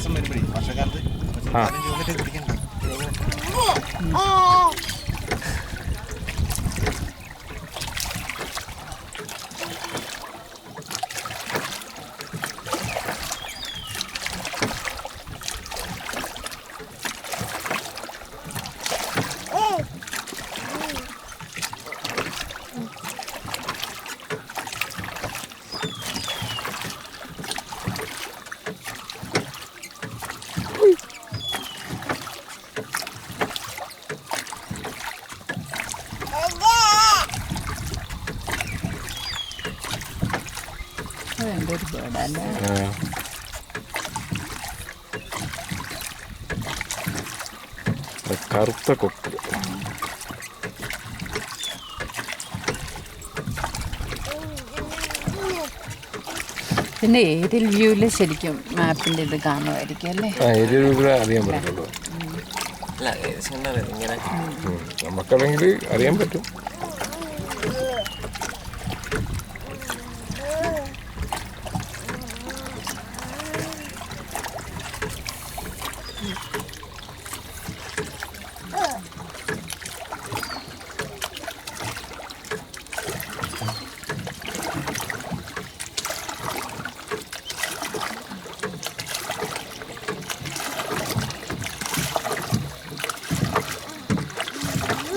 മാസം വരുമ്പോഴേ വർഷക്കാലത്ത് 15 യൂണിറ്റ് പിടിക്കണ്ട. എന്തൊരു ബേഡല്ലേ. കറുത്ത കൊക്ക്. പിന്നെ ഏരിയൽ വ്യൂവിൽ ശരിക്കും മാപ്പിൻ്റെ ഇത് കാണുമായിരിക്കും അല്ലേ? ഏരിയൽ വ്യൂ അറിയാൻ പറ്റുള്ളൂ. നമുക്കാണെങ്കിൽ അറിയാൻ പറ്റും.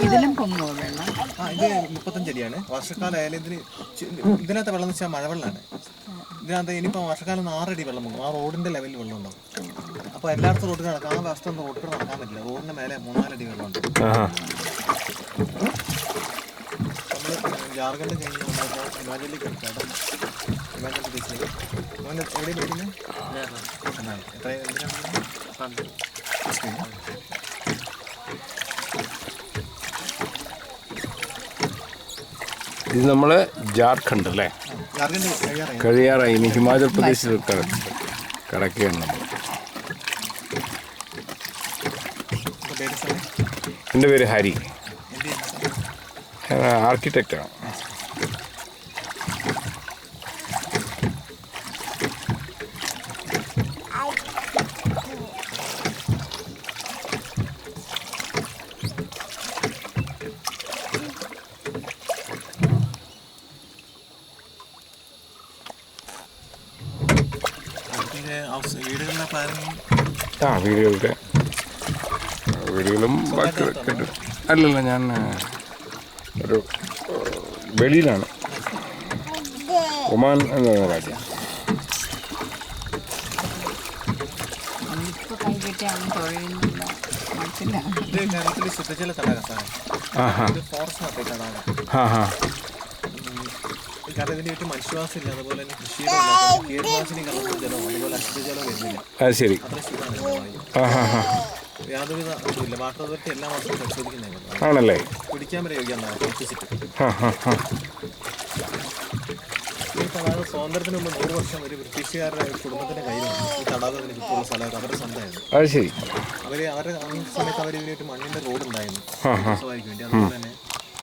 ഇതിലും പൊങ്ങോ വെള്ളം? ഇത് 35 അടിയാണ്. വർഷക്കാലം ആയാലും ഇതിനകത്ത് വെള്ളം എന്ന് വെച്ചാൽ മഴവെള്ളമാണ്. ഇതിനകത്ത് ഇനിയിപ്പോൾ വർഷക്കാലം 6 അടി വെള്ളം പോകും. ആ റോഡിന്റെ ലെവലിൽ വെള്ളം ഉണ്ടാവും. അപ്പോൾ എല്ലായിടത്തും റോഡ് നടക്കാം. ആ വശത്തൊന്നും റോഡ് നടക്കാൻ പറ്റില്ല. റോഡിന്റെ മേലെ 3-4 അടി വെള്ളം ഉണ്ട്. നമ്മൾ ജാർഖണ്ഡ് കഴിഞ്ഞ് വന്നപ്പോൾ ഹിമാചലിലേക്ക് എടുക്കാം. ഹിമാചൽ പ്രദേശിലേക്ക് എവിടെയും വരുന്നത് എത്ര എന്തിനാണ്? ഇത് നമ്മള് ജാർഖണ്ഡ് അല്ലേ? കഴിയാറായി. ഇനി ഹിമാചൽ പ്രദേശിൽ കിടക്കുകയാണ് നമ്മൾ. എൻ്റെ പേര് ഹരി. ആർക്കിടെക്റ്റാണ്. വീടുകളും ബാക്കി അല്ലല്ല, ഞാൻ ഒരു വെളിയിലാണ്. ഒമാൻ എന്ന് പറയുന്ന രാജ്യം. ശുദ്ധജല തടാകം. കാരണം ഇതിന് ചുറ്റും മനുഷ്യവാസം ഇല്ല. അതുപോലെ തന്നെ കൃഷിയുടെ കീടനാശിനി കലർന്ന ജലവും അതുപോലെ അശുദ്ധജലവും വരുന്നില്ല. ശരി. അത്ര ശുദ്ധമാണ്. യാതൊരുവിധ ഇല്ല. വാട്ടർ അതോറിറ്റി എല്ലാ മാസവും പരിശോധിക്കുന്നതാണ്. ആണല്ലേ? കുടിക്കാൻ വരെ യോഗ്യമാണ് പ്രവർത്തിച്ചിട്ട്. ഈ തടാകം സ്വാതന്ത്ര്യത്തിന് മുമ്പ് 100 വർഷം ഒരു ബ്രിട്ടീഷുകാരുടെ കുടുംബത്തിന്റെ കയ്യിലാണ് ഈ തടാകത്തിന് ചുറ്റുമുള്ള സ്ഥലമൊക്കെ അവരുടെ സ്വന്തമായിരുന്നു. അത് ശരി. അവരുടെ സമയത്ത് ഇതിനായിട്ട് മണ്ണിന്റെ റോഡ് ഉണ്ടായിരുന്നു വേണ്ടി. അതുപോലെ തന്നെ